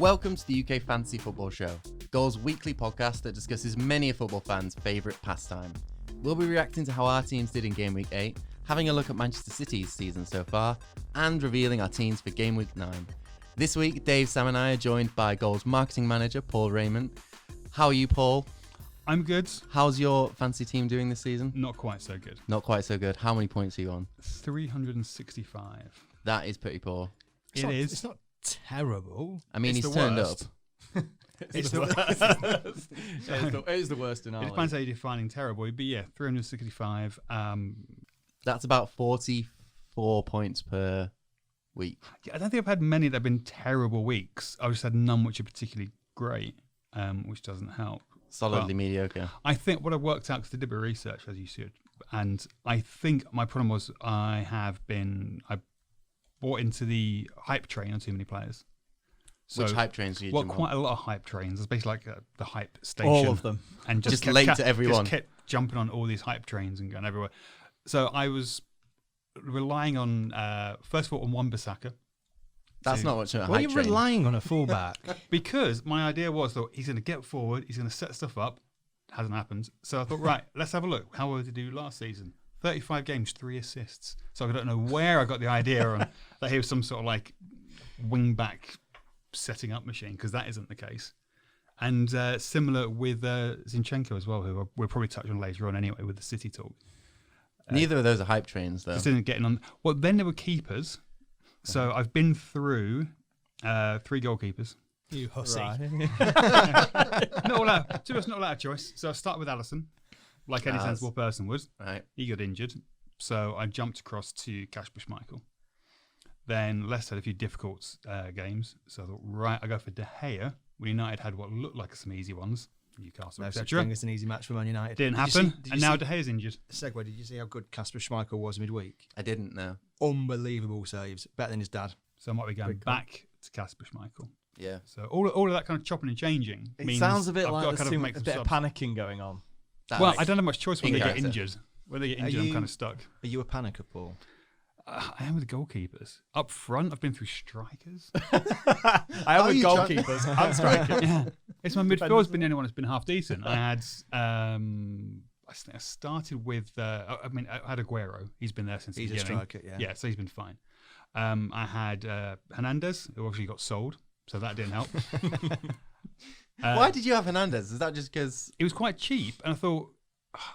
Welcome to the UK Fantasy Football Show, Goal's weekly podcast that discusses many a football fan's favourite pastime. We'll be reacting to how our teams did in Game Week 8, having a look at Manchester City's season so far, and revealing our teams for Game Week 9. This week, Dave, Sam and I are joined by Goal's marketing manager, Paul Rayment. How are you, Paul? I'm good. How's your fantasy team doing this season? Not quite so good. Not quite so good. How many points are you on? 365. That is pretty poor. It's not terrible. I mean, It's he's the turned worst. up. It's the worst. It is the worst in our It league. depends how you're defining terrible. But yeah, 365. That's about 44 points per week. I don't think I've had many that have been terrible weeks. I've just had none which are particularly great, which doesn't help. Solidly Well, mediocre. I think what I worked out, because I did a bit of research, as you should, and I think my problem was I bought into the hype train on too many players. So, Which hype trains do you well, jump quite on? a lot of hype trains. It's basically like the hype station. All of them. And Just kept- late kept- to everyone. Just kept jumping on all these hype trains and going everywhere. So I was relying on, first of all, on Wan-Bissaka. That's not much of a Why are hype you train. relying on a fullback? Because my idea was that he's going to get forward, he's going to set stuff up. Hasn't happened. So I thought, right, let's have a look. How well did he do last season? 35 games, 3 assists. So I don't know where I got the idea on that he was some sort of like wing back setting up machine, because that isn't the case. And similar with Zinchenko as well, who we'll probably touch on later on anyway with the City talk. Neither of those are hype trains, though. Just didn't get on. Well, then there were keepers. So I've been through 3 goalkeepers. You hussy. Not allowed. To be honest, not allowed choice. So I start with Alisson, like any As. sensible person would. Right. He got injured, so I jumped across to Kasper Schmeichel. Then Leicester had a few difficult games, so I thought, right, I go for De Gea. When United had what looked like some easy ones, Newcastle, No such etc. thing as an easy match for Man United. Didn't Did you happen, see- did and you now see- De Gea's injured. Segue, did you see how good Kasper Schmeichel was midweek? I didn't know. Unbelievable saves. Better than his dad. So I might be going Pretty cool. back to Kasper Schmeichel. Yeah. So all of that kind of chopping and changing It means sounds a bit I've like got to there's kind of too make much, a some bit of subs. panicking going on. Well, I don't have much choice when in they get character. injured. When they get Are injured, I'm you- kind of stuck. Are you a panicker, Paul? I am with goalkeepers. Up front, I've been through strikers. I am with you trying- goalkeepers and strikers. Yeah, it's my midfield's been the only one that's been half decent. I had, I think I started with, I had Aguero. He's been there since He's the a beginning. striker, yeah. Yeah, so he's been fine. I had Hernandez, who obviously got sold, so that didn't help. Why did you have Hernandez? Is that just because... It was quite cheap, and I thought,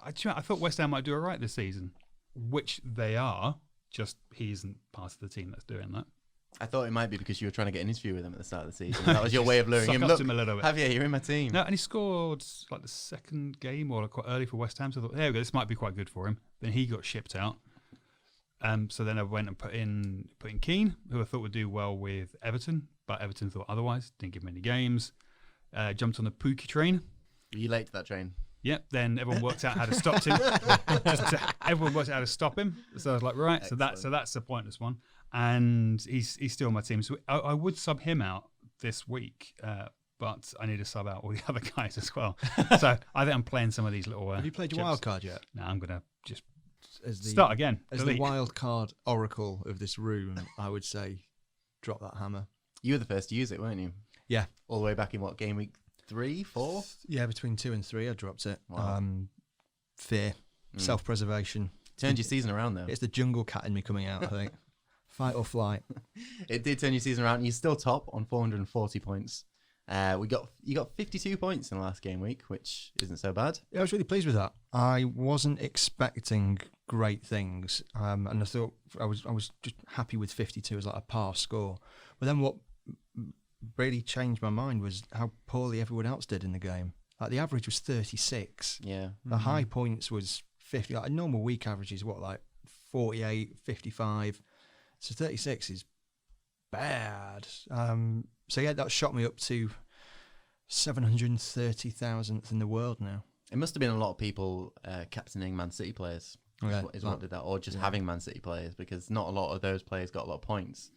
I thought West Ham might do all right this season, which they are. Just he isn't part of the team that's doing that. I thought it might be because you were trying to get an interview with him at the start of the season. That was your way of luring Suck him. up Look, to him a little bit. Javier, you're in my team. No, and he scored like the second game or quite early for West Ham. So I thought, there we go, this might be quite good for him. Then he got shipped out. So then I went and put in Keane, who I thought would do well with Everton, but Everton thought otherwise. Didn't give him any games. Jumped on the Pookie train. Were you late to that train? Yep. Then everyone worked out how to stop him. Everyone worked out how to stop him. So I was like, right. Excellent. So that's a pointless one. And he's still on my team. So I would sub him out this week. But I need to sub out all the other guys as well. So I think I'm playing some of these little. Have you played your chips. wild card yet? No, I'm gonna just As the, start again. As Delete. the wild card oracle of this room, I would say, drop that hammer. You were the first to use it, weren't you? Yeah. All the way back in what, game week 3, 4? Yeah, between 2 and 3, I dropped it. Wow. Fear, self-preservation. Turned your season around, though. It's the jungle cat in me coming out, I think. Fight or flight. It did turn your season around. You're still top on 440 points. You got 52 points in the last game week, which isn't so bad. Yeah, I was really pleased with that. I wasn't expecting great things, and I thought I was just happy with 52 as like a par score. But then what really changed my mind was how poorly everyone else did in the game. Like the average was 36. Yeah. The high points was 50. Like a normal week average is what, like 48, 55. So 36 is bad. So yeah, that shot me up to 730,000th in the world now. It must have been a lot of people captaining Man City players. Okay. Is what did that, or just having Man City players, because not a lot of those players got a lot of points.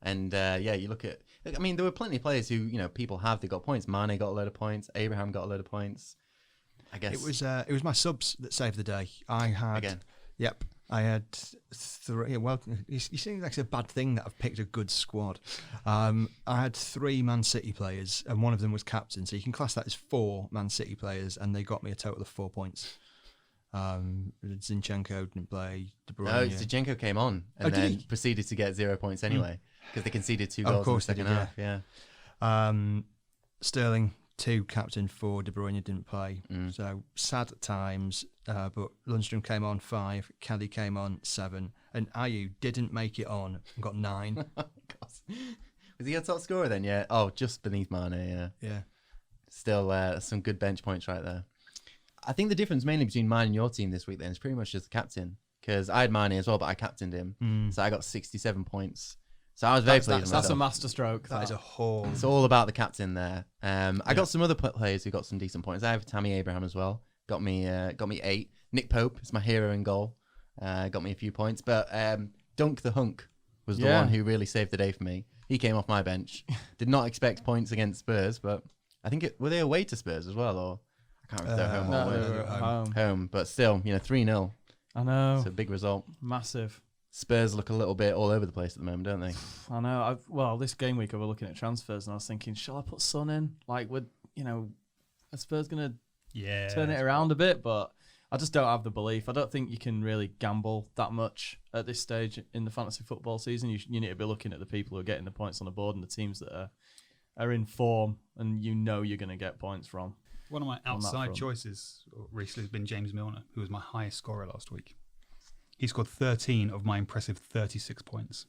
And you look at, I mean, there were plenty of players who, people have, they got points. Mane got a load of points. Abraham got a load of points. I guess It was my subs that saved the day. I had again. Yep. I had 3. Well, you seem like it's a bad thing that I've picked a good squad. I had 3 Man City players, and one of them was captain. So you can class that as 4 Man City players, and they got me a total of 4 points. Zinchenko didn't play. De Bruyne. No, Zinchenko came on and did then he? proceeded to get 0 points anyway because they conceded 2 goals in the second half. Yeah. Sterling 2 captain, 4 De Bruyne didn't play. So sad at times. But Lundstrom came on 5, Kelly came on 7, and Ayew didn't make it on and got 9. Oh, God. Was he a top scorer then? Yeah. Oh, just beneath Mane. Yeah. Yeah. Still some good bench points right there. I think the difference mainly between mine and your team this week then is pretty much just the captain, because I had Mane as well, but I captained him, so I got 67 points. So I was very pleased with That's a myself. masterstroke. That is a haul. It's all about the captain there. I got some other players who got some decent points. I have Tammy Abraham as well. Got me 8. Nick Pope is my hero in goal. Got me a few points. But Dunk the Hunk was the one who really saved the day for me. He came off my bench. Did not expect points against Spurs, but I think were they away to Spurs as well, or I can't remember if they're home or away. No, they were at home. Home, but still, 3-0. I know. It's a big result. Massive. Spurs look a little bit all over the place at the moment, don't they? I know. Well, this game week I was looking at transfers and I was thinking, shall I put Son in? Like, are Spurs going to turn it around a bit? But I just don't have the belief. I don't think you can really gamble that much at this stage in the fantasy football season. You need to be looking at the people who are getting the points on the board and the teams that are in form and you're going to get points from. One of my outside choices recently has been James Milner, who was my highest scorer last week. He scored 13 of my impressive 36 points.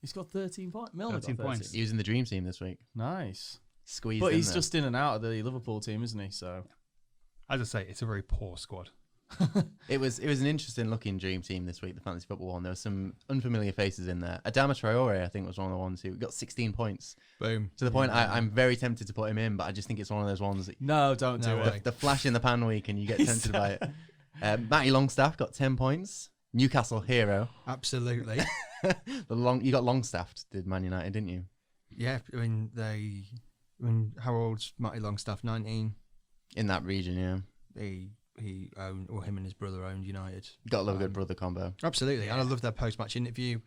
He scored 13 points. Milner 13 got 13 points. He was in the dream team this week. Nice. Squeezed But in he's there. just in and out of the Liverpool team, isn't he? So As I say, it's a very poor squad. It was an interesting looking dream team this week, the fantasy football one. There were some unfamiliar faces in there. Adama Traore, I think, was one of the ones who got 16 points. Boom. To the point I'm very tempted to put him in, but I just think it's one of those ones that no, don't do No it. way. the flash in the pan week and you get tempted by it. Matty Longstaff got 10 points. Newcastle hero. Absolutely. You got Longstaffed, did Man United, didn't you? Yeah, how old's Matty Longstaff? 19. In that region, yeah. He owned, or him and his brother owned United. You got to love a good brother combo. Absolutely, and I love their post-match interview.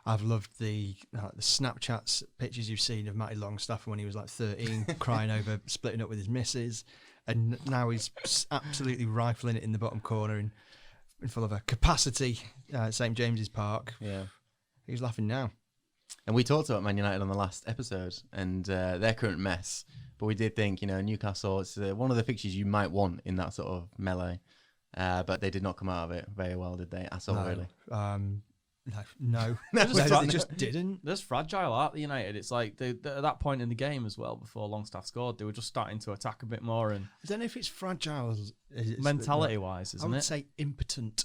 I've loved the Snapchats pictures you've seen of Matty Longstaff when he was like 13, crying over splitting up with his missus, and now he's absolutely rifling it in the bottom corner in full of a capacity at St James's Park. Yeah. He's laughing now. And we talked about Man United on the last episode and their current mess. But we did think, Newcastle, it's one of the fixtures you might want in that sort of melee. But they did not come out of it very well, did they? At all, really? No. They just didn't. They're just fragile, aren't they, United? It's like they're at that point in the game as well, before Longstaff scored, they were just starting to attack a bit more. And I don't know if it's fragile. mentality-wise, isn't I would it? say impotent.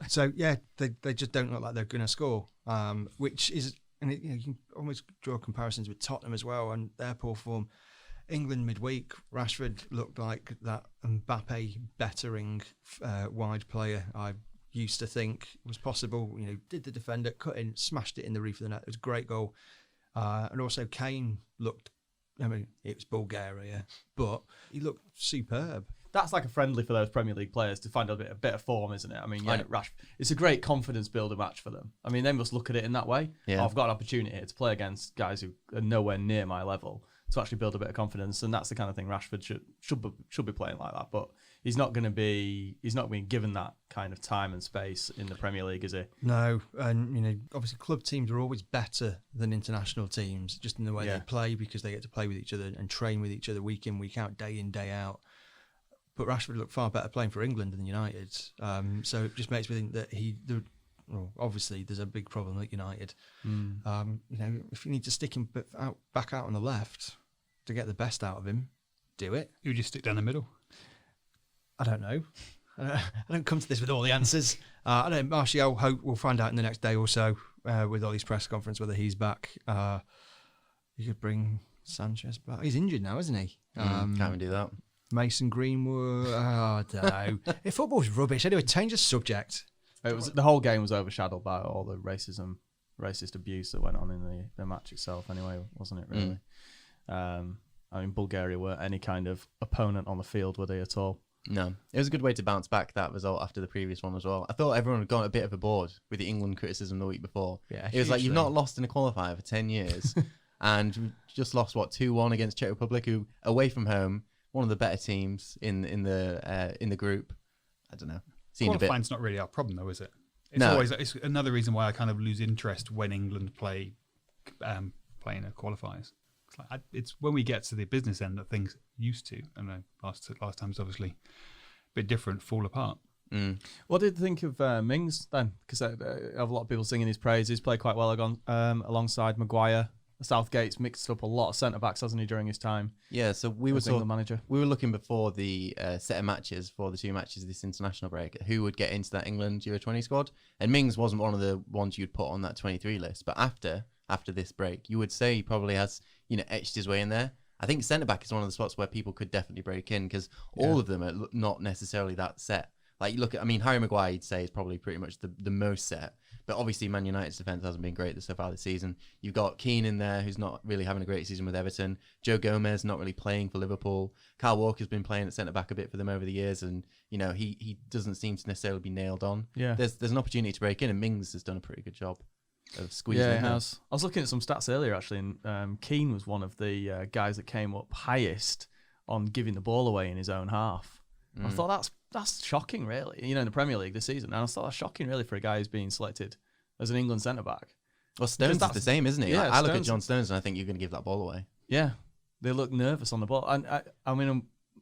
So, yeah, they just don't look like they're going to score, which is, and you can almost draw comparisons with Tottenham as well and their poor form. England midweek, Rashford looked like that Mbappe bettering wide player I used to think was possible. Did the defender, cut in, smashed it in the roof of the net. It was a great goal. And also Kane looked, it was Bulgaria, but he looked superb. That's like a friendly for those Premier League players to find a bit of form, isn't it? Rashford, it's a great confidence builder match for them. They must look at it in that way. Yeah. I've got an opportunity here to play against guys who are nowhere near my level to actually build a bit of confidence, and that's the kind of thing Rashford should be playing like that. But he's not being given that kind of time and space in the Premier League, is he? No, and obviously club teams are always better than international teams, just in the way they play, because they get to play with each other and train with each other week in, week out, day in, day out. But Rashford looked far better playing for England than United, so it just makes me think that obviously there's a big problem at United. If you need to stick him back out on the left to get the best out of him, do it. You just stick down the middle. I don't know. I don't come to this with all the answers. I don't know. Martial, hope we'll find out in the next day or so with Ollie's press conference whether he's back. You could bring Sanchez back. He's injured now, isn't he? Can't even do that. Mason Greenwood. I don't know. Football's rubbish. Anyway, change the subject. The whole game was overshadowed by all the racist abuse that went on in the match itself. Anyway, wasn't it really? Bulgaria weren't any kind of opponent on the field, were they at all? No, it was a good way to bounce back that result after the previous one as well. I thought everyone had gone a bit of a board with the England criticism the week before. Yeah, it was like, you've not lost in a qualifier for 10 years and we just lost, 2-1 against Czech Republic, who away from home, one of the better teams in the group. I don't know. Qualifying's not really our problem though, is it? It's another reason why I kind of lose interest when England play playing at qualifiers. It's when we get to the business end that things used to, and last time's obviously a bit different, fall apart. What did you think of Mings then? Because I have a lot of people singing his praises. Played quite well alongside Maguire. Southgate's mixed up a lot of centre backs, hasn't he, during his time? Yeah, so we were manager. We were looking before the set of matches for the 2 matches this international break, who would get into that England Euro 20 squad, and Mings wasn't one of the ones you'd put on that 23 list. But after this break, you would say he probably has etched his way in there. I think centre back is one of the spots where people could definitely break in, because all of them are not necessarily that set. Like, you look at, Harry Maguire, you'd say, is probably pretty much the most set. But obviously, Man United's defence hasn't been great so far this season. You've got Keane in there, who's not really having a great season with Everton. Joe Gomez not really playing for Liverpool. Kyle Walker's been playing at centre back a bit for them over the years, and he doesn't seem to necessarily be nailed on. Yeah, there's an opportunity to break in, and Mings has done a pretty good job of squeezing. Yeah, he has. I was looking at some stats earlier actually, and Keane was one of the guys that came up highest on giving the ball away in his own half. I thought that's shocking, really. In the Premier League this season, and I thought that's shocking, really, for a guy who's being selected as an England centre back. Well, Stones is the same, isn't he? Yeah, I look at John Stones and I think you're going to give that ball away. Yeah, they look nervous on the ball, and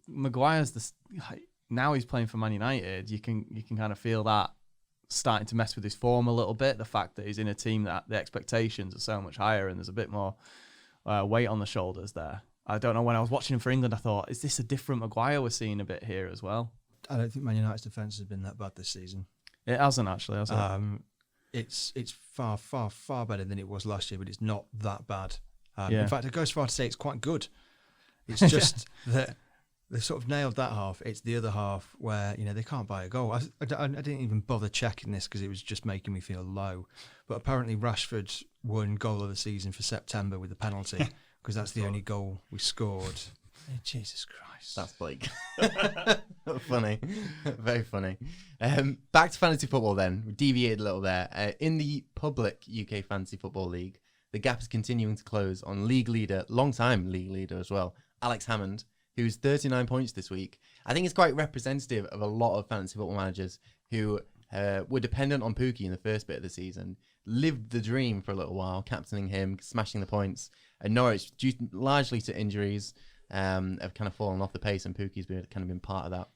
Maguire's now he's playing for Man United. You can kind of feel that starting to mess with his form a little bit. The fact that he's in a team that the expectations are so much higher and there's a bit more weight on the shoulders there. I don't know, when I was watching him for England, I thought, is this a different Maguire we're seeing a bit here as well? I don't think Man United's defence has been that bad this season. It hasn't actually, has it? It's far, far, far better than it was last year, but it's not that bad. Yeah. In fact, it goes so far to say it's quite good. It's just that they've sort of nailed that half. It's the other half where they can't buy a goal. I didn't even bother checking this because it was just making me feel low. But apparently Rashford won goal of the season for September with a penalty because that's the only goal we scored. Jesus Christ. That's Blake. Funny. Very funny. Back to fantasy football then. We deviated a little there. In the public UK Fantasy Football League, the gap is continuing to close on league leader, long-time league leader as well, Alex Hammond, who's 39 points this week. I think it's quite representative of a lot of fantasy football managers who were dependent on Pookie in the first bit of the season, lived the dream for a little while, captaining him, smashing the points. And Norwich, due largely to injuries, have kind of fallen off the pace, and Pookie's been part of that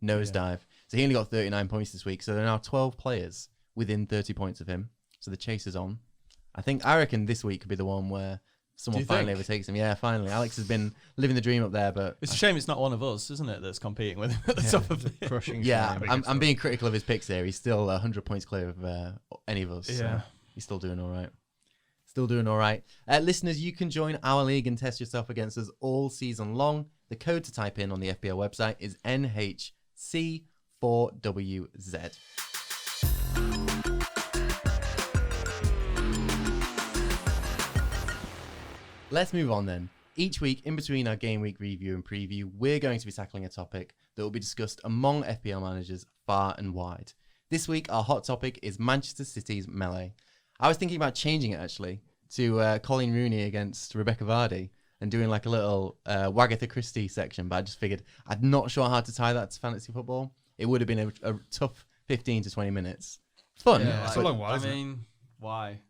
nosedive. Yeah. So he only got 39 points this week. So there are now 12 players within 30 points of him. So the chase is on. I reckon this week could be the one where someone finally overtakes him. Yeah, finally. Alex has been living the dream up there, but it's a shame it's not one of us, isn't it, that's competing with him at the top of the crushing. Yeah, I'm being critical of his picks here. He's still 100 points clear of any of us. Yeah, so he's still doing all right. Still doing all right. Listeners, you can join our league and test yourself against us all season long. The code to type in on the FPL website is NHC4WZ. Let's move on then. Each week, in between our game week review and preview, we're going to be tackling a topic that will be discussed among FPL managers far and wide. This week, our hot topic is Manchester City's melee. I was thinking about changing it, actually, to Colin Rooney against Rebecca Vardy and doing like a little Wagatha Christie section, but I just figured I'm not sure how to tie that to fantasy football. It would have been a tough 15 to 20 minutes. Fun. Yeah, it's a long while, why?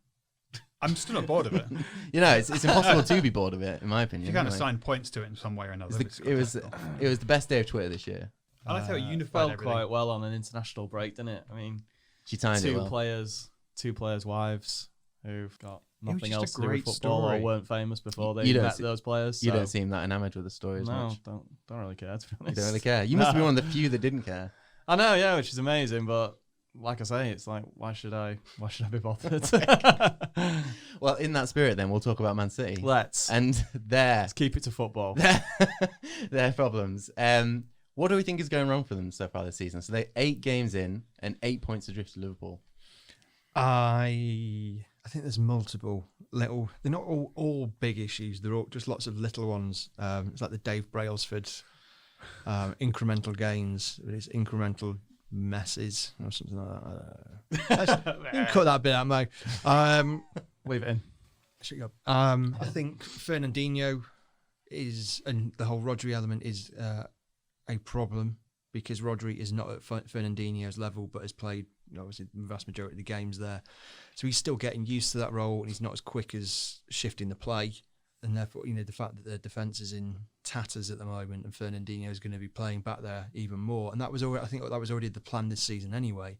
I'm still not bored of it. It's impossible to be bored of it, in my opinion. You kind of assign points to it in some way or another. It was the best day of Twitter this year. I like how it unified felt everything. quite well on an international break, didn't it? I mean, she timed it well. Two players' wives who've got nothing else just to do with football or weren't famous before they met those players. You don't seem that enamoured with the story as much. No, don't really care, to be honest. You don't really care. You must be one of the few that didn't care. I know, yeah, which is amazing, but like I say, it's like, why should I be bothered? Well, in that spirit, then we'll talk about Man City. Let's keep it to football. Their problems. What do we think is going wrong for them so far this season? So they're 8 games in and 8 points adrift to Liverpool. I think there's multiple little. They're not all big issues. They're all just lots of little ones. It's like the Dave Brailsford incremental gains. It's incremental messes or something like that. You can cut that bit out, mate. Leave it in. I think Fernandinho and the whole Rodri element is a problem because Rodri is not at Fernandinho's level, but has played obviously the vast majority of the games there. So he's still getting used to that role, and he's not as quick as shifting the play. And therefore, the fact that the defence is in tatters at the moment, and Fernandinho is going to be playing back there even more. And that was already, I think that was already the plan this season anyway.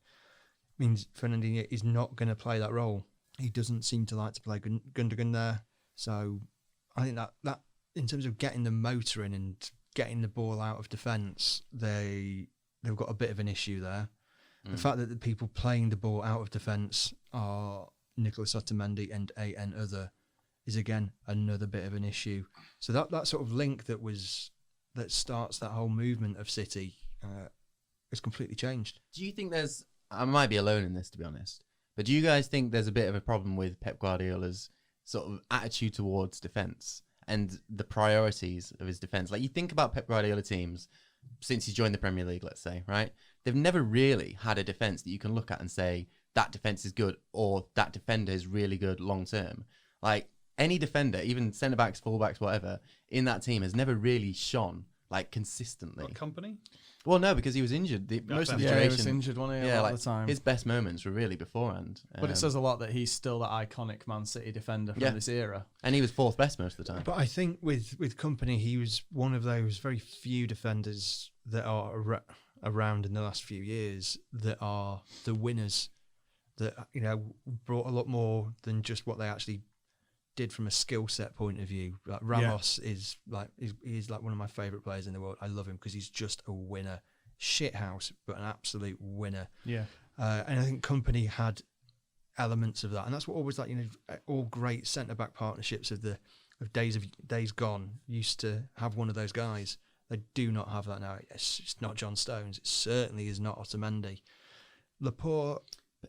Means Fernandinho is not going to play that role. He doesn't seem to like to play Gundogan there. So I think that in terms of getting the motor in and getting the ball out of defence, they've got a bit of an issue there. The fact that the people playing the ball out of defence are Nicolas Otamendi and another is again another bit of an issue. So that sort of link that starts that whole movement of City has completely changed. Do you think I might be alone in this, to be honest, but do you guys think there's a bit of a problem with Pep Guardiola's sort of attitude towards defence and the priorities of his defence? Like, you think about Pep Guardiola teams since he's joined the Premier League, let's say, right? They've never really had a defence that you can look at and say that defence is good or that defender is really good long term. Like, any defender, even centre-backs, full-backs, whatever, in that team has never really shone, like, consistently. What, Company? Well, no, because he was injured. Most of the duration. He was injured, wasn't he, a lot of the time. His best moments were really beforehand. But it says a lot that he's still that iconic Man City defender from this era. And he was fourth best most of the time. But I think with Company, he was one of those very few defenders that are around in the last few years that are the winners, that brought a lot more than just what they actually did from a skill set point of view. Like Ramos is he's like one of my favourite players in the world. I love him because he's just a winner, shithouse, but an absolute winner. Yeah, and I think Company had elements of that, and that's what always all great centre back partnerships of days gone used to have one of those guys. They do not have that now. It's not John Stones. It certainly is not Otamendi. Laporte,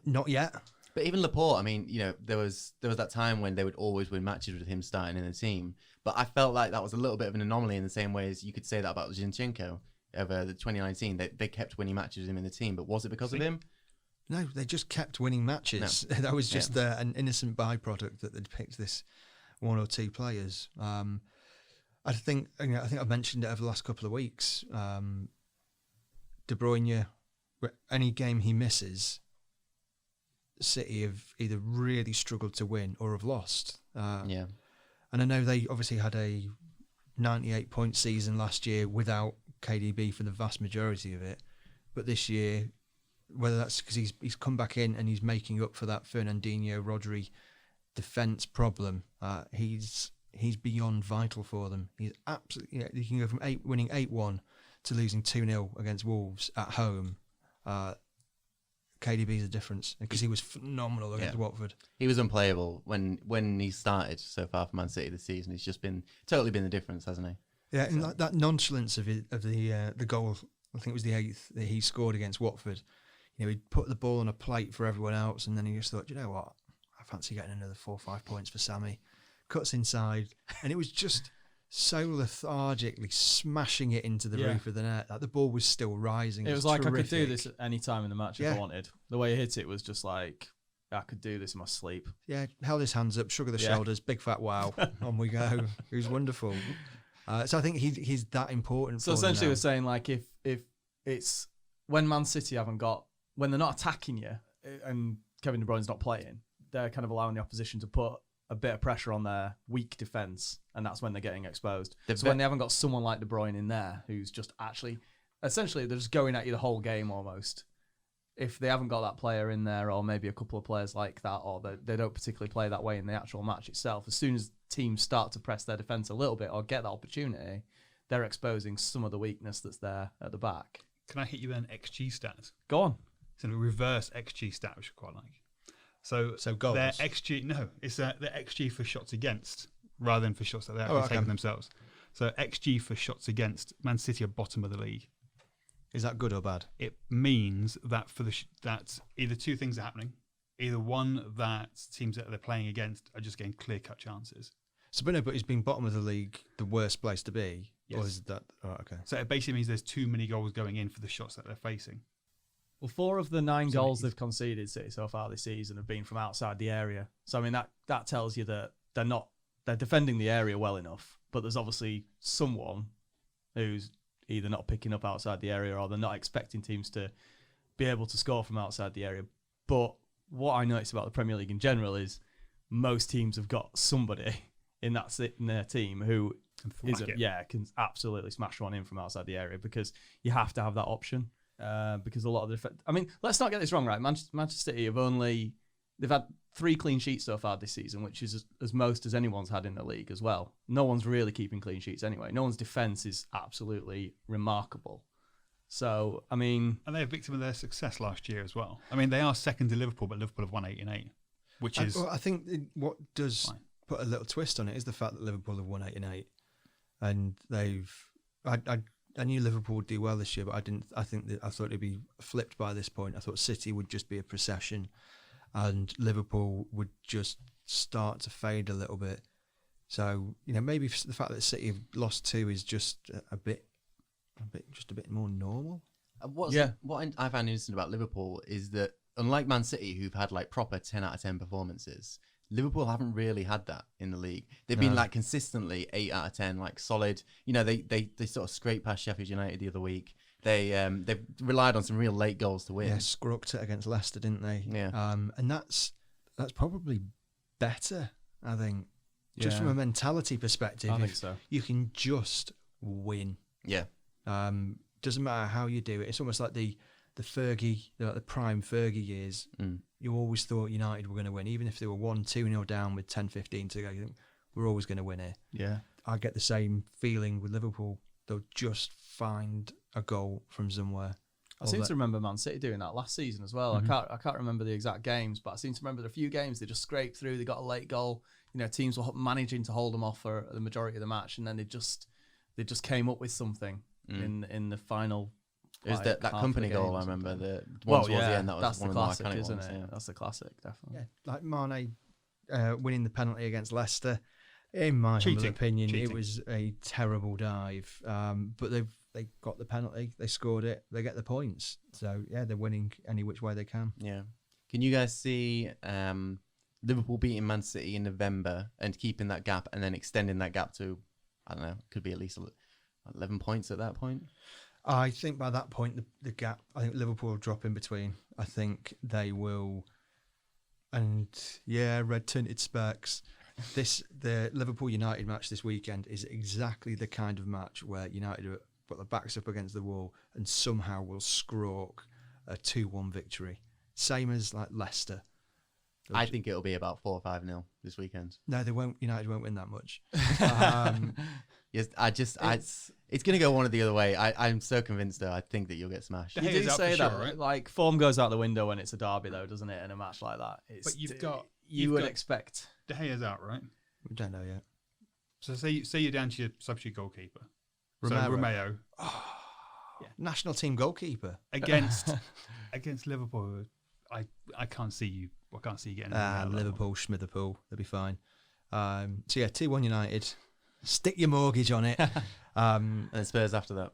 not yet. But even Laporte, I mean, there was that time when they would always win matches with him starting in the team. But I felt like that was a little bit of an anomaly in the same way as you could say that about Zinchenko over the 2019. They kept winning matches with him in the team, but was it because of him? No, they just kept winning matches. No. That was just an innocent byproduct that they'd picked this one or two players. I think I've mentioned it over the last couple of weeks. De Bruyne, any game he misses, City have either really struggled to win or have lost. And I know they obviously had a 98-point season last year without KDB for the vast majority of it. But this year, whether that's because he's come back in and he's making up for that Fernandinho, Rodri defence problem, he's beyond vital for them. He's absolutely. You can go from winning 8-1 to losing 2-0 against Wolves at home. KDB's the difference because he was phenomenal against Watford. He was unplayable when he started so far for Man City this season. He's just totally been the difference, hasn't he? Yeah, and that nonchalance of the goal, I think it was the 8th that he scored against Watford. He'd put the ball on a plate for everyone else, and then he just thought, you know what, I fancy getting another 4 or 5 points for Sammy. Cuts inside, and it was just so lethargically smashing it into the roof of the net. Like the ball was still rising. It was like terrific. I could do this at any time in the match if I wanted. The way he hit it was just like, I could do this in my sleep. Yeah, held his hands up, shrug of the shoulders, big fat wow, on we go. It was wonderful. So I think he's that important. So essentially we're saying like if it's when Man City when they're not attacking you and Kevin De Bruyne's not playing, they're kind of allowing the opposition to put a bit of pressure on their weak defence, and that's when they're getting exposed. So when they haven't got someone like De Bruyne in there who's just essentially they're just going at you the whole game almost. If they haven't got that player in there, or maybe a couple of players like that, or they don't particularly play that way in the actual match itself, as soon as teams start to press their defence a little bit or get that opportunity, they're exposing some of the weakness that's there at the back. Can I hit you with an XG stat? Go on. It's a reverse XG stat, which I quite like. So goals. Their XG, no, it's their XG for shots against rather than for shots that they're actually taking themselves. So XG for shots against, Man City are bottom of the league. Is that good or bad? It means that that either two things are happening. Either one, that teams that they're playing against are just getting clear-cut chances. So, but he's been bottom of the league, the worst place to be. Yes. Or is that okay? So it basically means there's too many goals going in for the shots that they're facing. Well, 4 of the 9 goals they've conceded City so far this season have been from outside the area. So I mean that tells you that they're defending the area well enough, but there's obviously someone who's either not picking up outside the area or they're not expecting teams to be able to score from outside the area. But what I notice about the Premier League in general is most teams have got somebody in their team who can absolutely smash one in from outside the area, because you have to have that option. Because a lot of the let's not get this wrong, right? Manchester City they've had 3 clean sheets so far this season, which is as most as anyone's had in the league as well. No one's really keeping clean sheets anyway. No one's defence is absolutely remarkable. So, I mean... And they're a victim of their success last year as well. I mean, they are second to Liverpool, but Liverpool have won 8 and 8, which is... I think what does put a little twist on it is the fact that Liverpool have won 8 and 8. And they've... I knew Liverpool would do well this year, but I thought it'd be flipped by this point. I thought City would just be a procession and Liverpool would just start to fade a little bit. So, maybe the fact that City have lost 2 is just a bit more normal. What I found interesting about Liverpool is that, unlike Man City, who've had like proper 10 out of 10 performances, Liverpool haven't really had that in the league. They've been like consistently 8 out of 10, like solid. They sort of scraped past Sheffield United the other week. They've relied on some real late goals to win. Yeah, scrucked it against Leicester, didn't they? Yeah. And that's probably better, I think. Just from a mentality perspective. I think so. You can just win. Yeah. Doesn't matter how you do it. It's almost like the Fergie, the prime Fergie years. You always thought United were going to win, even if they were 1-2-0 down with 10-15 to go. You think, we're always going to win here. Yeah. I get the same feeling with Liverpool. They'll just find a goal from somewhere. I seem to remember Man City doing that last season as well. Mm-hmm. I can't remember the exact games, but I seem to remember a few games they just scraped through. They got a late goal. Teams were managing to hold them off for the majority of the match, and then they just came up with something in the final. It was that company goal, I remember. The one towards the end, that was that's one the of classic, the iconic isn't ones. it? Yeah. That's the classic, definitely. Yeah, like Mane winning the penalty against Leicester. In my humble opinion, it was a terrible dive. But they got the penalty, they scored it, they get the points. So yeah, they're winning any which way they can. Yeah. Can you guys see Liverpool beating Man City in November and keeping that gap and then extending that gap to, I don't know, could be at least 11 points at that point? I think by that point, the gap, I think Liverpool will drop in between. I think they will. And yeah, red tinted specs. The Liverpool United match this weekend is exactly the kind of match where United put their backs up against the wall and somehow will squawk a 2-1 victory. Same as like Leicester. I think it'll be about 4 or 5-0 this weekend. No, they won't. United won't win that much. Yes, it's going to go one or the other way. I'm so convinced, though. I think that you'll get smashed. You do say that, right? Like, form goes out the window when it's a derby, though, doesn't it? In a match like that, but you would expect. De Gea's out, right? We don't know yet. So say you're down to your substitute goalkeeper, Romero. So Yeah. National team goalkeeper against Liverpool. I can't see you. I can't see you getting Liverpool, Schmitherpool. They'll be fine. So yeah, 2-1 United. Stick your mortgage on it. And then Spurs after that.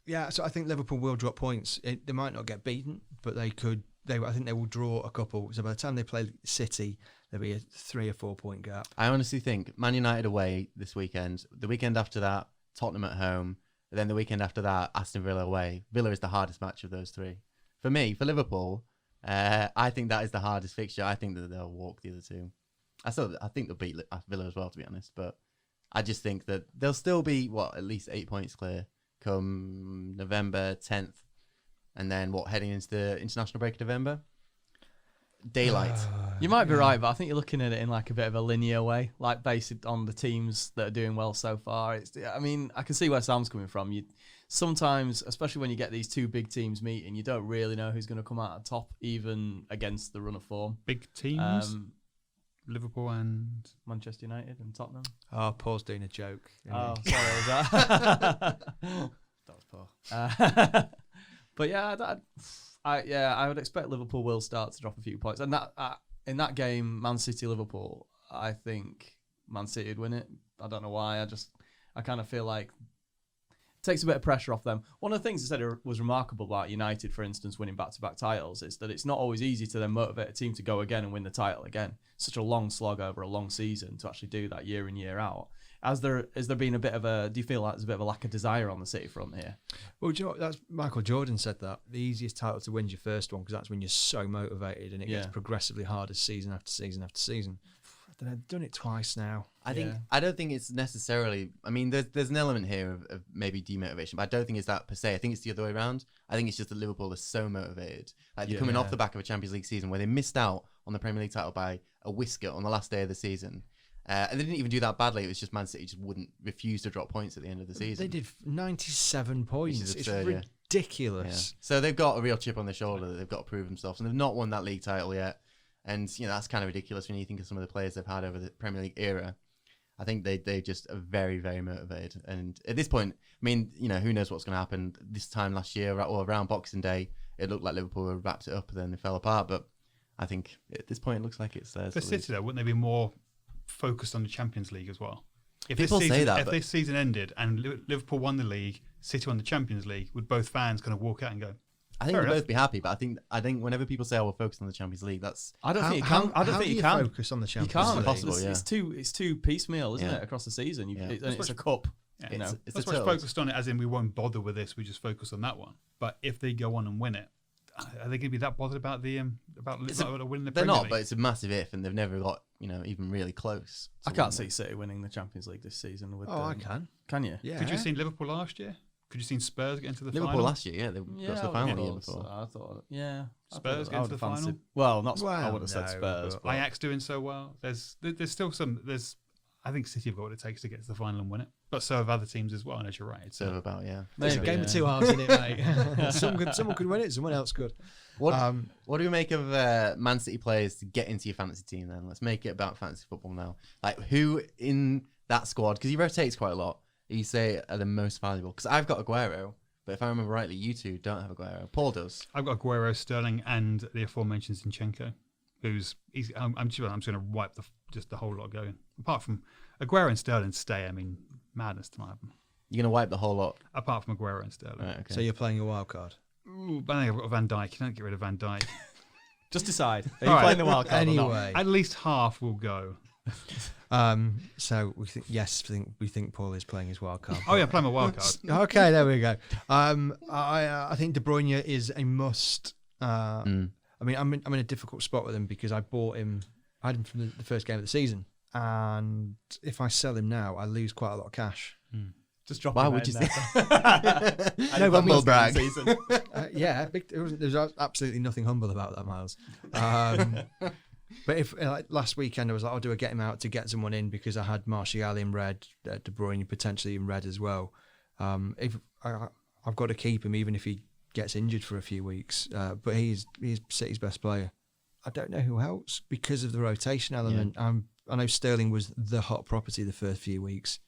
Yeah, so I think Liverpool will drop points. They might not get beaten, but they could. I think they will draw a couple. So by the time they play City, there'll be a 3 or 4 point gap. I honestly think Man United away this weekend. The weekend after that, Tottenham at home. And then the weekend after that, Aston Villa away. Villa is the hardest match of those 3. For me, for Liverpool, I think that is the hardest fixture. I think that they'll walk the other 2. I think they'll beat Villa as well, to be honest. But I just think that they'll still be, at least 8 points clear come November 10th. And then heading into the international break of November? Daylight. You might be right, but I think you're looking at it in like a bit of a linear way, like based on the teams that are doing well so far. I can see where Sam's coming from. Sometimes, especially when you get these 2 big teams meeting, you don't really know who's going to come out on top, even against the run of form. Big teams? Liverpool and Manchester United and Tottenham. Oh, Paul's doing a joke. Oh, sorry, was that? That was Paul. But yeah, I would expect Liverpool will start to drop a few points, and that in that game, Man City Liverpool, I think Man City would win it. I don't know why. I kind of feel like it takes a bit of pressure off them. One of the things I said was remarkable about United, for instance, winning back-to-back titles, is that it's not always easy to then motivate a team to go again and win the title again. It's such a long slog over a long season to actually do that year in, year out. Has there been a bit of a? Do you feel like there's a bit of a lack of desire on the City front here? Well, do you know what? That's Michael Jordan said that the easiest title to win is your first one, because that's when you're so motivated, and it gets progressively harder season after season after season. I don't know, I've done it twice now. I don't think it's necessarily. I mean, there's an element here of maybe demotivation, but I don't think it's that per se. I think it's the other way around. I think it's just that Liverpool is so motivated. Like they're coming off the back of a Champions League season where they missed out on the Premier League title by a whisker on the last day of the season. And they didn't even do that badly. It was just Man City just refuse to drop points at the end of the season. They did 97 points. Absurd, it's ridiculous. Yeah. So they've got a real chip on their shoulder that they've got to prove themselves, and they've not won that league title yet. And that's kind of ridiculous when you think of some of the players they've had over the Premier League era. I think they just are very, very motivated. And at this point, I mean, who knows what's going to happen this time last year or around Boxing Day. It looked like Liverpool had wrapped it up, and then they fell apart. But I think at this point, it looks like it's theirs. For City, though, wouldn't they be more focused on the Champions League as well? If People say that, if this season ended and Liverpool won the league, City won the Champions League, would both fans kind of walk out and go, I think they'd both be happy, but I think whenever people say, we'll focus on the Champions League, that's... I don't think you can. I don't think you can focus on the Champions League. League. Possible, yeah. It's too piecemeal, isn't it, across the season? It's a cup. It's that's why focused on it, as in we won't bother with this, we just focus on that one. But if they go on and win it, are they going to be that bothered about winning the Premier League? They're not, but it's a massive if, and they've never got even really close. I can't see City winning the Champions League this season. I can. Can you? Yeah. Could you have seen Liverpool last year? Could you have seen Spurs get into the Liverpool final? last year, they got to the final the year before. I thought, yeah. Spurs get into the final? Well, I would have said Spurs. But Ajax doing so well. There's still some. I think City have got what it takes to get to the final and win it. But so have other teams as well, and as you're right. So about, yeah. There's a game of two halves in it, mate. Someone could win it, someone else could. What do we make of Man City players to get into your fantasy team then? Let's make it about fantasy football now. Like, who in that squad, because he rotates quite a lot, you say are the most valuable? Because I've got Aguero, but if I remember rightly, you two don't have Aguero. Paul does. I've got Aguero, Sterling, and the aforementioned Zinchenko, I'm just going to wipe the whole lot going. Apart from Aguero and Sterling stay, I mean, madness to my happen. You're going to wipe the whole lot? Apart from Aguero and Sterling. Right, okay. So you're playing a wild card? Ooh, but I think I've got Van Dijk. You don't get rid of Van Dijk. Just decide. Are you playing the wild card or not? Anyway. At least half will go. So we think Paul is playing his wild card. Oh yeah, playing my wild card. Okay, there we go. I think De Bruyne is a must. I mean, I'm in a difficult spot with him because I had him from the first game of the season, and if I sell him now, I lose quite a lot of cash. Just drop. Why him would you in say? No, but Humble brag. Yeah, there's absolutely nothing humble about that, Miles. But if last weekend I was like, do I get him out to get someone in because I had Martial in red, De Bruyne potentially in red as well. If I've got to keep him even if he gets injured for a few weeks. But he's City's best player. I don't know who else because of the rotation element. Yeah. I know Sterling was the hot property the first few weeks,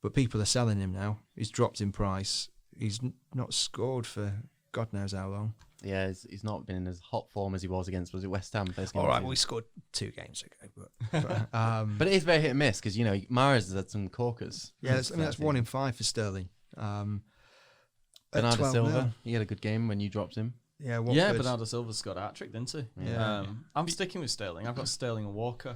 but people are selling him now. He's dropped in price. He's not scored for God knows how long. Yeah, he's not been in as hot form as he was against, was it West Ham? All right, well, we scored 2 games ago. But it is very hit and miss because, Mahrez has had some corkers. Yeah, that's 1 in 5 for Sterling. Bernardo Silva, he had a good game when you dropped him. Yeah, Bernardo Silva's got a hat-trick, didn't he? Yeah. I'm sticking with Sterling. I've got Sterling and Walker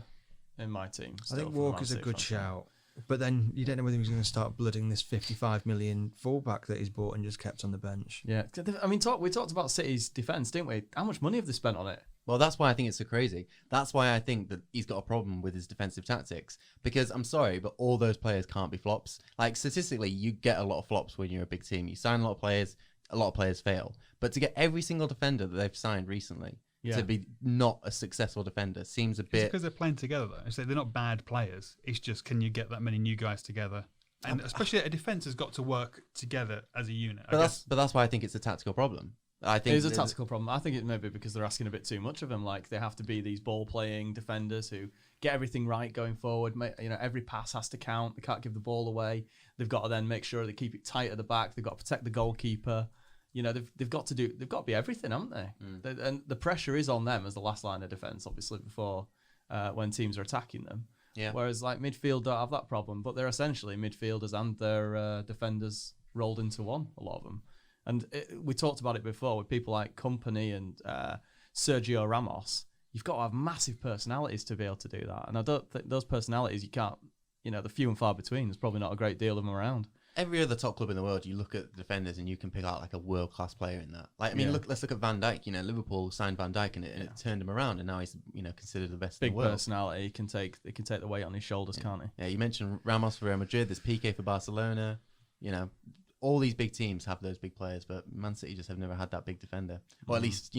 in my team. I think Walker's a good shout. But then you don't know whether he's going to start blooding this 55 million fullback that he's bought and just kept on the bench. Yeah, I mean, we talked about City's defence, didn't we? How much money have they spent on it? Well, that's why I think it's so crazy. That's why I think that he's got a problem with his defensive tactics. Because I'm sorry, but all those players can't be flops. Like, statistically, you get a lot of flops when you're a big team. You sign a lot of players fail. But to get every single defender that they've signed recently to be not a successful defender seems a bit... It's because they're playing together, though. It's like they're not bad players. It's just, can you get that many new guys together? And especially a defence has got to work together as a unit. But that's why I think it's a tactical problem. I think it is a tactical problem. I think it may be because they're asking a bit too much of them. Like, they have to be these ball-playing defenders who get everything right going forward. Every pass has to count. They can't give the ball away. They've got to then make sure they keep it tight at the back. They've got to protect the goalkeeper. They've got to be everything, haven't they? And the pressure is on them as the last line of defence, obviously, before when teams are attacking them. Yeah. Whereas like midfield don't have that problem, but they're essentially midfielders and their defenders rolled into one, a lot of them. And we talked about it before with people like Kompany and Sergio Ramos. You've got to have massive personalities to be able to do that. And I don't think those personalities, you can't, they're few and far between. There's probably not a great deal of them around. Every other top club in the world, you look at the defenders and you can pick out like a world-class player in that. Like, I mean, let's look at Van Dijk. Liverpool signed Van Dijk and it turned him around, and now he's considered the best in the world. Big personality. He can take the weight on his shoulders, can't he? Yeah, you mentioned Ramos for Real Madrid. There's Piqué for Barcelona. All these big teams have those big players, but Man City just have never had that big defender. Or at least,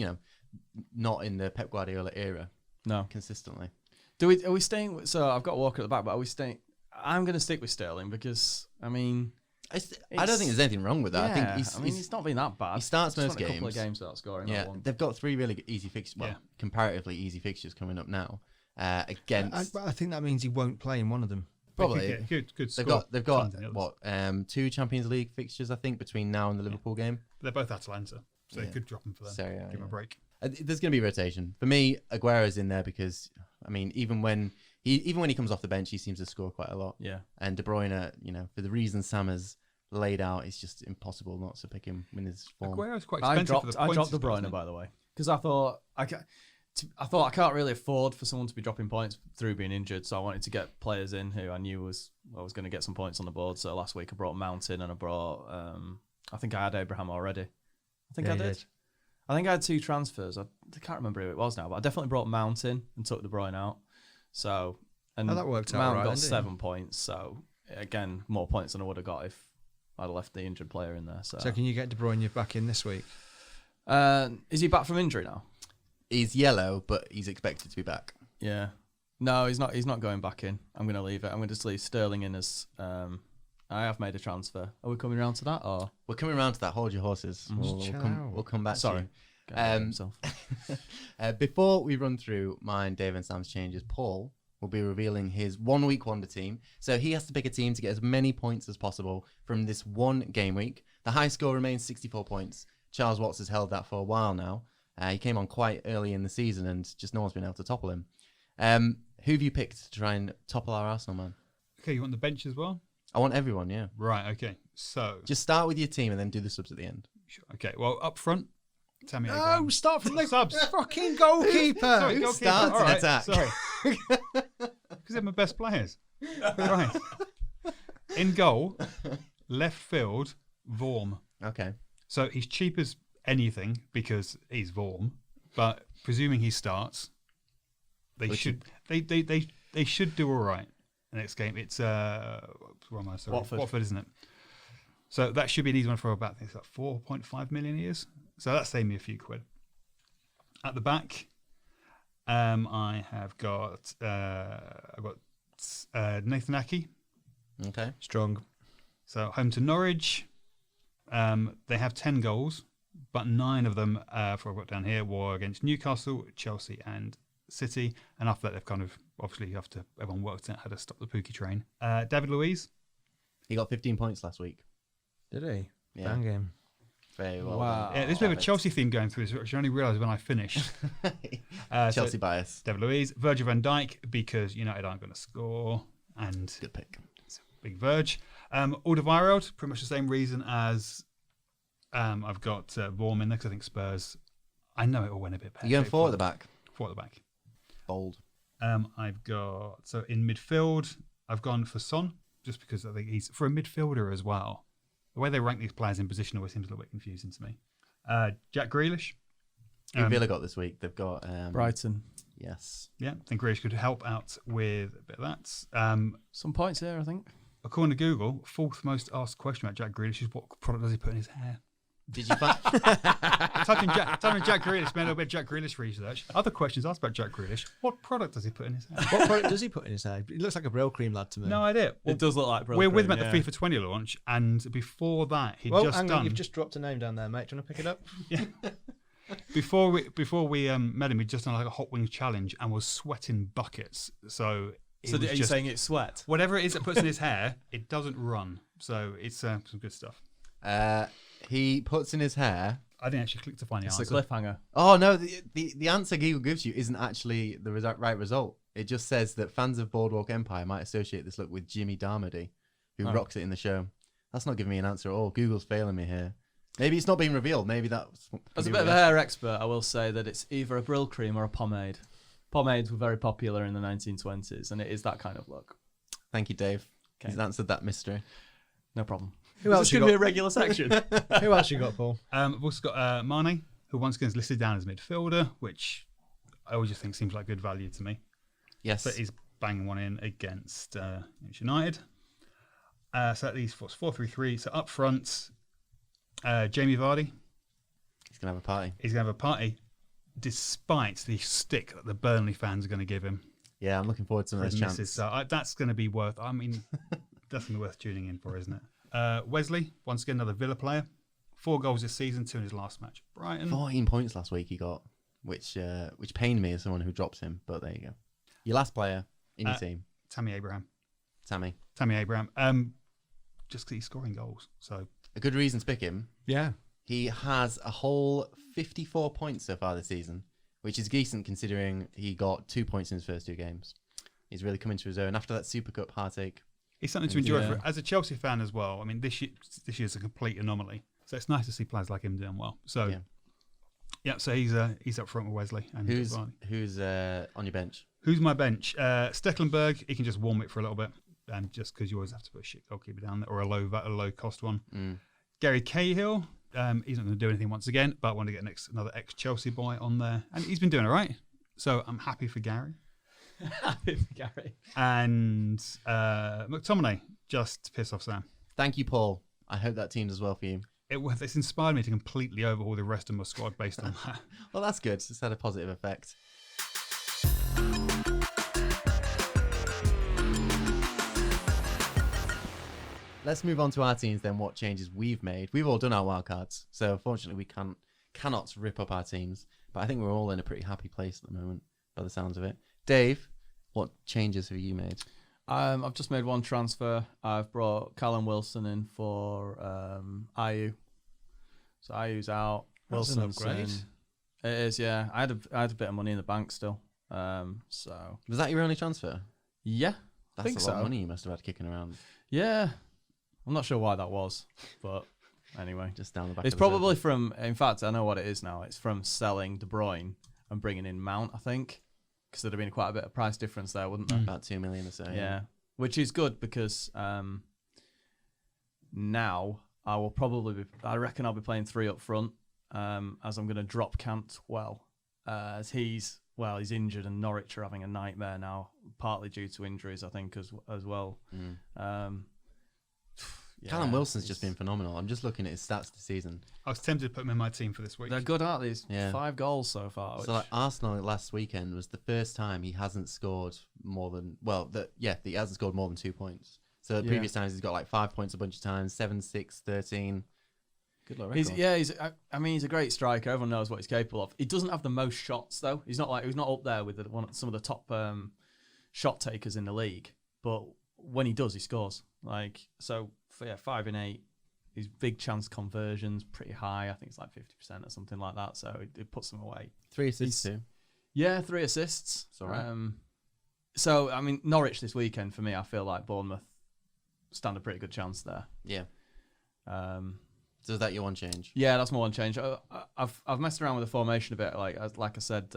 not in the Pep Guardiola era. No, consistently. Are we staying? So I've got Walker at the back, but are we staying? I'm going to stick with Sterling because I don't think there's anything wrong with that. Yeah, I think he's not been that bad. He starts most games. A couple games. of games without scoring. Yeah, they've got 3 really easy fixtures. Well, comparatively easy fixtures coming up now. Against, I think that means he won't play in one of them. Probably good. They've got what 2 Champions League fixtures, I think, between now and the Liverpool game. They're both Atalanta, so they could drop them for them. Give them a break. There's going to be rotation. For me, Aguero's in there because even when he comes off the bench, he seems to score quite a lot. Yeah. And De Bruyne, for the reasons Sam has laid out, it's just impossible not to pick him when his form. Aguero's quite expensive. I dropped De Bruyne, by the way, because I thought I can't really afford for someone to be dropping points through being injured, so I wanted to get players in who I knew I was going to get some points on the board. So last week I brought Mount in and I brought I think I had Abraham already. I did. I think I had 2 transfers. I can't remember who it was now, but I definitely brought Mount in and took De Bruyne out. So that worked out. Mount right, got 7 points. So again, more points than I would have got if I'd have left the injured player in there. So can you get De Bruyne back in this week? Is he back from injury now? He's yellow, but he's expected to be back. Yeah. No, he's not. He's not going back in. I'm going to leave it. I'm going to just leave Sterling in as. I have made a transfer. Are we coming around to that, or we're coming around to that? Hold your horses. We'll come back. Sorry. To you. Before we run through mine, Dave and Sam's changes, Paul will be revealing his 1 week wonder team. So he has to pick a team to get as many points as possible from this one game week. The high score remains 64 points. Charles Watts has held that for a while now. He came on quite early in the season and just no one's been able to topple him. Who have you picked to try and topple our Arsenal man? Okay, you want the bench as well? I want everyone, yeah. Right, okay. So just start with your team and then do the subs at the end. Sure. Okay, well, up front, Tammy Abraham. No, start from the subs. Fucking goalkeeper. Sorry, goalkeeper. Starts an attack. Sorry. Because they're my best players. Right. In goal, left field, Vorm. Okay. So he's cheap as anything because he's Vorm, but presuming he starts, they should do all right. The next game, it's Watford, isn't it? So that should be an easy one for about, I think it's like 4.5 million years. So that saved me a few quid. At the back, I've got Nathan Ake. Okay, strong. So home to Norwich. They have 10 goals, but 9 of them, for I've got down here, were against Newcastle, Chelsea, and City. And after that, they've kind of, obviously, after everyone worked out how to stop the Pookie train. David Luiz. He got 15 points last week. Did he? Yeah. Bang him. Very well. Wow. Yeah, there's a bit of a Chelsea theme going through this, which I only realised when I finished. Chelsea bias. David Luiz. Virgil van Dijk, because United aren't going to score. And good pick. Big Verge. Alderweireld, pretty much the same reason as I've got Vorm in there, because I think Spurs, I know it all went a bit better. You going 4 at the back? 4 at the back. Bold. I've got, so in midfield, I've gone for Son, just because I think he's, for a midfielder as well, the way they rank these players in position always seems a little bit confusing to me. Jack Grealish. Who Villa got this week? They've got Brighton. Yes. Yeah, I think Grealish could help out with a bit of that. Some points here, I think. According to Google, 4th most asked question about Jack Grealish is what product does he put in his hair? Did you find? Type in Jack Grealish, made a little bit of Jack Grealish research. Other questions asked about Jack Grealish. What product does he put in his hair? What product does he put in his hair? He looks like a Brill Cream lad to me. No idea. Well, it does look like Brill We're Cream, with him at the FIFA 20 launch, and before that, he'd just hang done. on, you've just dropped a name down there, mate. Do you want to pick it up? Yeah. Before we met him, he'd just done like a hot wings challenge and was sweating buckets. So are you saying it's sweat? Whatever it is that puts in his hair, it doesn't run. So it's some good stuff. He puts in his hair I didn't actually click to find the It's answer. a cliffhanger. Oh no, the answer Google gives you isn't actually the right result. It just says that fans of Boardwalk Empire might associate this look with Jimmy Darmody, who rocks it in the show. That's not giving me an answer at all. Google's failing me here. Maybe it's not being revealed. Maybe that's... As a bit of a hair expert, I will say that it's either a Brill cream or a pomade. Pomades were very popular in the 1920s, and it is that kind of look. Thank you, Dave. Okay. He's answered that mystery. No problem. Who else This you going to be got? a regular section. Who else you got, Paul? I've also got Mane, who once again is listed down as midfielder, which I always just think seems like good value to me. Yes. But he's banging one in against United. So that leaves 4-3-3. So up front, Jamie Vardy. He's going to have a party. He's going to have a party, despite the stick that the Burnley fans are going to give him. Yeah, I'm looking forward to those chances. Misses. So that's going to be worth. I mean, that's going to be worth tuning in for, isn't it? Wesley, once again, another Villa player. 4 goals this season, 2 in his last match. Brighton. 14 points last week he got, which pained me as someone who drops him. But there you go. Your last player in your team, Tammy Abraham. Tammy. Just because he's scoring goals. So A good reason to pick him. Yeah. He has a whole 54 points so far this season, which is decent considering he got 2 points in his first 2 games. He's really come into his own after that Super Cup heartache. it's something to enjoy Yeah. as a Chelsea fan as well. I mean, this year's a complete anomaly. So it's nice to see players like him doing well. So yeah, so he's up front with Wesley. And Who's Vardy. on your bench? Who's my bench? Stecklenburg. He can just warm it for a little bit, just because you always have to put a shit goalkeeper down there or a low cost one. Gary Cahill. He's not going to do anything once again, but I want to get another ex-Chelsea boy on there, and he's been doing all right. So I'm happy for Gary. Happy for Gary. And McTominay, just to piss off Sam. Thank you, Paul. I hope that team does well for you. It's inspired me to completely overhaul the rest of my squad based on that. Well, that's good. It's had a positive effect. Let's move on to our teams then. What changes we've made? We've all done our wildcards, so unfortunately we cannot rip up our teams. But I think we're all in a pretty happy place at the moment, by the sounds of it. Dave, what changes have you made? I've just made one transfer. I've brought Callum Wilson in for Ayew. So Ayew's out. That's an Wilson's upgrade. in. It is, yeah. I had a bit of money in the bank still. So Was that your only transfer? yeah, That's think a lot so. of money you must have had kicking around yeah. I'm not sure why that was, but anyway, just down the back. it's of the probably circle. from. In fact, I know what it is now. It's from selling De Bruyne and bringing in Mount, I think, because there'd have been quite a bit of price difference there, wouldn't there? about 2 million or so. Yeah, which is good because now I reckon I'll be playing 3 up front, as I'm going to drop Cantwell, as he's injured and Norwich are having a nightmare now, partly due to injuries, I think, as well. Callum Wilson's just been phenomenal. I'm just looking at his stats this season. I was tempted to put him in my team for this week. They're good, aren't they? Yeah. 5 goals so far. So like Arsenal last weekend was the first time he hasn't scored more than he hasn't scored more than 2 points. So the previous times he's got like 5 points a bunch of times, 7, 6, 13. Good luck. He's a great striker. Everyone knows what he's capable of. He doesn't have the most shots though. He's not up there with some of the top shot takers in the league. But when he does, he scores. 5 in 8. His big chance conversions pretty high. I think it's like 50% or something like that. So it puts them away. 3 assists too. Yeah, 3 assists. It's all right. So I mean, Norwich this weekend for me, I feel like Bournemouth stand a pretty good chance there. Yeah. So is that your one change? Yeah, that's my one change. I've messed around with the formation a bit. Like I said,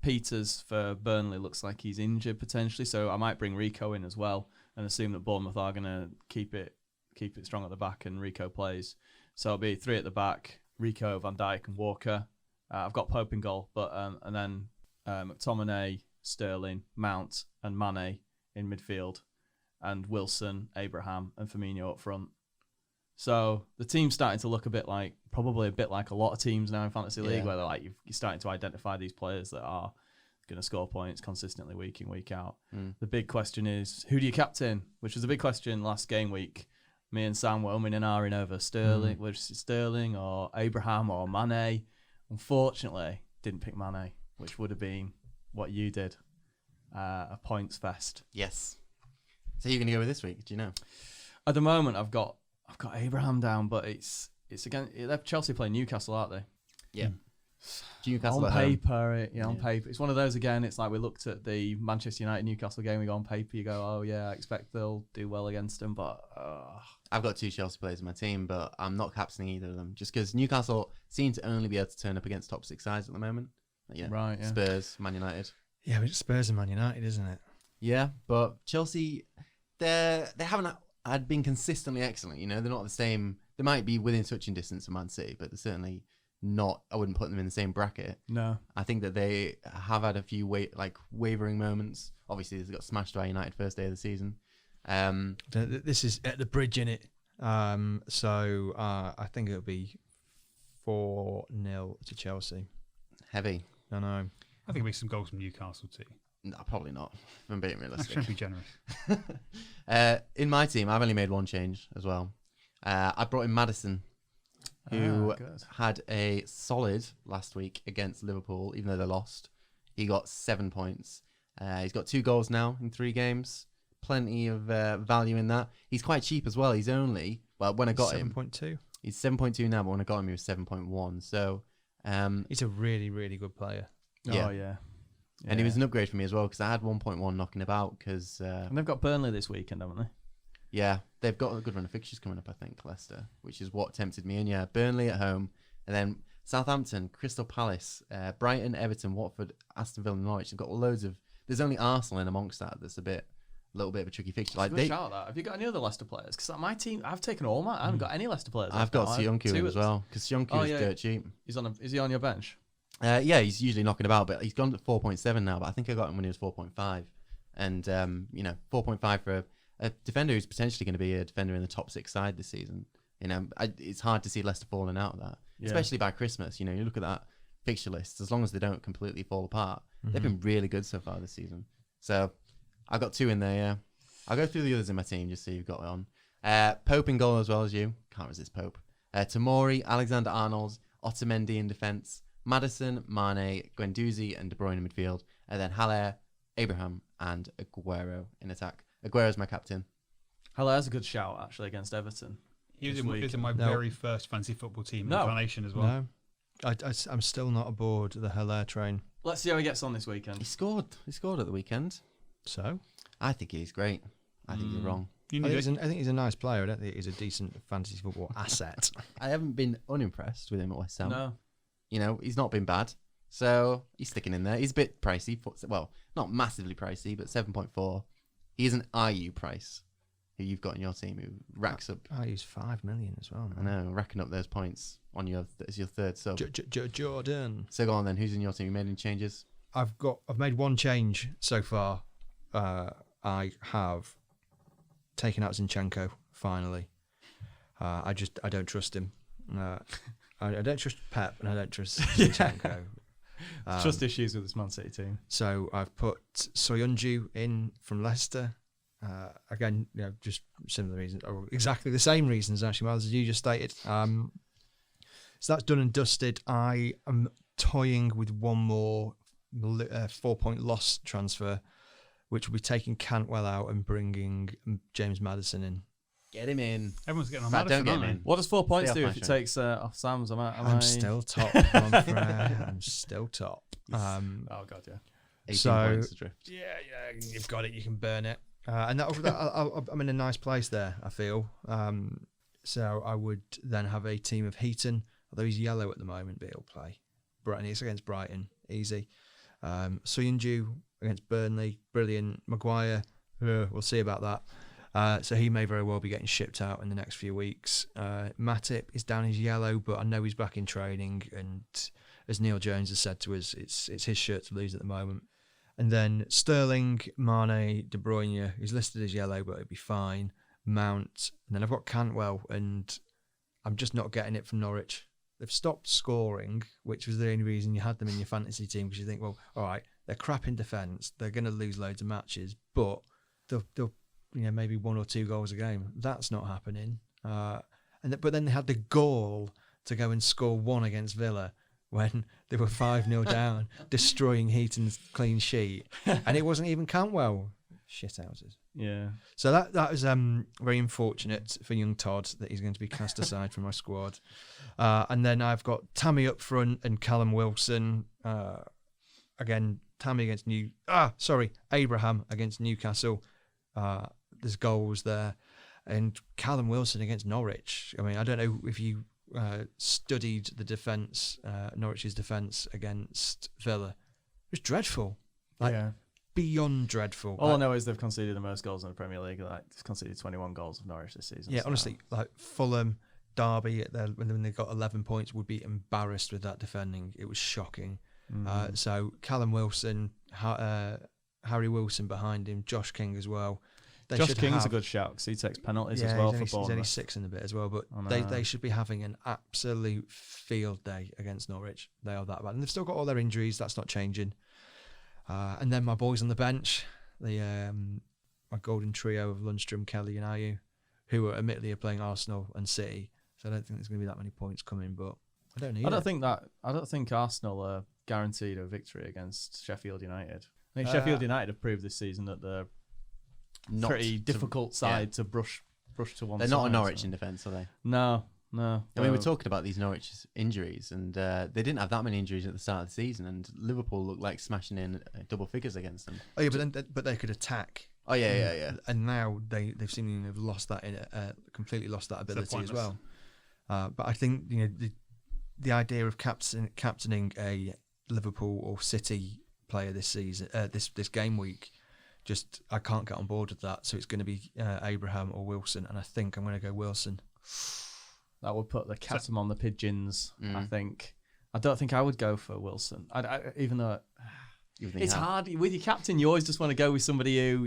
Peters for Burnley looks like he's injured potentially, so I might bring Rico in as well and assume that Bournemouth are going to keep it strong at the back and Rico plays. So it'll be 3 at the back: Rico, Van Dijk, and Walker. I've got Pope in goal, but and then McTominay, Sterling, Mount, and Mane in midfield, and Wilson, Abraham, and Firmino up front. So the team's starting to look probably a bit like a lot of teams now in Fantasy League, where they're like you're starting to identify these players that are going to score points consistently week in, week out. The big question is, who do you captain? Which was a big question last game week. Me and Sam were umming and ahhing over Sterling, which is Sterling or Abraham or Mane. Unfortunately, didn't pick Mane, which would have been what you did, a points fest. Yes. So you're going to go with this week? Do you know? At the moment, I've got Abraham down, but it's again. Chelsea play Newcastle, aren't they? Yeah. Newcastle on at home. paper, on paper. It's one of those again. It's like we looked at the Manchester United Newcastle game. We go on paper, you go, oh yeah, I expect they'll do well against them. But I've got 2 Chelsea players in my team, but I'm not captaining either of them just because Newcastle seem to only be able to turn up against top 6 sides at the moment. Right, yeah. Spurs, Man United. Yeah, but it's Spurs and Man United, isn't it? Yeah, but Chelsea, they haven't had been consistently excellent. They're not the same. They might be within touching distance of Man City, but they're certainly not. I wouldn't put them in the same bracket. No, I think that they have had a few wavering moments. Obviously, they got smashed by United first day of the season. This is at the bridge, innit? So I think it'll be 4-0 to Chelsea. Heavy. I know. I think it'll be some goals from Newcastle too. No, probably not. If I'm being realistic. Trying to be generous. In my team, I've only made one change as well. I brought in Maddison, who had a solid last week against Liverpool, even though they lost. He got 7 points. He's got 2 goals now in 3 games. Plenty of value in that. He's quite cheap as well. He's only, when I got him, 7.2. He's 7.2 now, but when I got him, he was 7.1. So he's a really, really good player. Yeah. Oh yeah. And he was an upgrade for me as well because I had 1.1 knocking about because... and they've got Burnley this weekend, haven't they? Yeah, they've got a good run of fixtures coming up, I think, Leicester, which is what tempted me. And yeah, Burnley at home, and then Southampton, Crystal Palace, Brighton, Everton, Watford, Aston Villa, and Norwich. They've got loads of... There's only Arsenal in amongst that. That's a little bit of a tricky fixture. Shout that. Have you got any other Leicester players? Because my team, I've taken all my... I haven't got any Leicester players. I've got Sionku as well, because Sionku is dirt cheap. Is he on your bench? Yeah, he's usually knocking about, but he's gone to 4.7 now, but I think I got him when he was 4.5. And, 4.5 for a defender who's potentially going to be a defender in the top 6 side this season. It's hard to see Leicester falling out of that, especially by Christmas. You look at that fixture list, as long as they don't completely fall apart, they've been really good so far this season. So I've got 2 in there, yeah. I'll go through the others in my team just so you've got it on. Pope in goal as well as you. Can't resist Pope. Tomori, Alexander-Arnold, Otamendi in defence, Maddison, Mane, Guendouzi and De Bruyne in midfield, and then Haller, Abraham and Aguero in attack. Aguero's my captain. Haller's a good shout, actually, against Everton. He was in my very first fantasy football team incarnation as well. No, I'm still not aboard the Haller train. Let's see how he gets on this weekend. He scored at the weekend. So? I think he's great. I think you're wrong. I think he's a nice player. I don't think he's a decent fantasy football asset. I haven't been unimpressed with him at West Ham. No. He's not been bad. So he's sticking in there. He's a bit pricey. Well, not massively pricey, but 7.4. He is an IU price who you've got in your team who racks up. He's 5 million as well. Man. I know, racking up those points on as your third sub. Jordan. So go on then. Who's in your team? You made any changes? I've made one change so far. I have taken out Zinchenko finally. I don't trust him. I don't trust Pep and I don't trust Zinchenko. Trust issues with this Man City team. So I've put Soyuncu in from Leicester. Again, just similar reasons, or exactly the same reasons actually, Miles, as you just stated. So that's done and dusted. I am toying with one more 4-point loss transfer, which will be taking Cantwell out and bringing James Maddison in. Get him in. Everyone's getting on Don't Maddison, get aren't him they? in. What does 4 points Stay do off if it my takes off Sam's? I'm still top. I'm still top. Oh God, yeah. 18 points adrift. Yeah, you've got it. You can burn it, and I'm in a nice place there. I feel. So I would then have a team of Heaton, although he's yellow at the moment, but he'll play. Brighton. It's against Brighton, easy. Soyuncu against Burnley, brilliant. Maguire, we'll see about that. So he may very well be getting shipped out in the next few weeks. Matip is down as yellow, but I know he's back in training, and as Neil Jones has said to us, it's his shirt to lose at the moment. And then Sterling, Mane, De Bruyne, he's listed as yellow, but it'll be fine. Mount, and then I've got Cantwell, and I'm just not getting it from Norwich. They've stopped scoring, which was the only reason you had them in your fantasy team, because you think, well, all right, they're crap in defence, they're going to lose loads of matches, but they'll maybe 1 or 2 goals a game. That's not happening. But then they had the gall to go and score 1 against Villa when they were 5-0 down, destroying Heaton's clean sheet. And it wasn't even Cantwell. Shithouses. Yeah. So that was very unfortunate for young Todd that he's going to be cast aside from my squad. And then I've got Tammy up front and Callum Wilson. Again, Tammy against Abraham against Newcastle. There's goals there. And Callum Wilson against Norwich. I mean, I don't know if you studied the defence, Norwich's defence against Villa. It was dreadful. Beyond dreadful. All I know is they've conceded the most goals in the Premier League. Like, they've conceded 21 goals of Norwich this season. Yeah, honestly, like Fulham, Derby, when they got 11 points, would be embarrassed with that defending. It was shocking. So Callum Wilson, Harry Wilson behind him, Josh King as well. Josh King's a good shout because he takes penalties as well for Bournemouth. He's only 6 in a bit as well, but they should be having an absolute field day against Norwich. They are that bad. And they've still got all their injuries. That's not changing. And then my boys on the bench, my golden trio of Lundstrom, Kelly and Ayew, who admittedly are playing Arsenal and City. So I don't think there's going to be that many points coming, but I don't need it. I don't think Arsenal are guaranteed a victory against Sheffield United. I think Sheffield United have proved this season that they're pretty difficult side to brush to one side. They're not a Norwich in defence, are they? No. I mean, we're talking about these Norwich injuries, and they didn't have that many injuries at the start of the season, and Liverpool looked like smashing in double figures against them. Oh yeah, but they could attack. Oh yeah. And now they've seemingly lost that completely lost that ability as well. But I think the idea of captaining a Liverpool or City player this season, this game week, just I can't get on board with that. So it's going to be Abraham or Wilson, and I think I'm going to go Wilson. That would put the cat among the pigeons, I think. I don't think I would go for Wilson. Even though it's hard. With your captain, you always just want to go with somebody who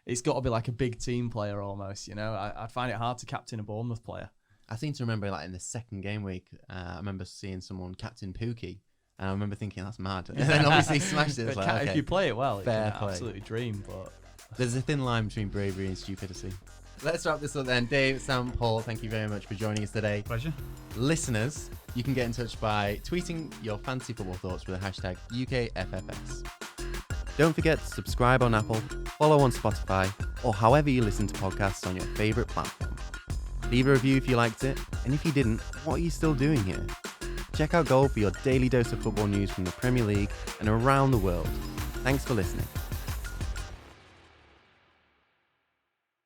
it's got to be like a big team player almost, I'd find it hard to captain a Bournemouth player. I seem to remember in the second game week, I remember seeing someone captain Pookie, and I remember thinking, that's mad. And then obviously smashed it. If you play it well, it can play. Absolutely dream. But there's a thin line between bravery and stupidity. Let's wrap this up then. Dave, Sam, Paul, thank you very much for joining us today. Pleasure. Listeners, you can get in touch by tweeting your fantasy football thoughts with the hashtag UKFFS. Don't forget to subscribe on Apple, follow on Spotify, or however you listen to podcasts on your favourite platform. Leave a review if you liked it, and if you didn't, what are you still doing here? Check out Goal for your daily dose of football news from the Premier League and around the world. Thanks for listening.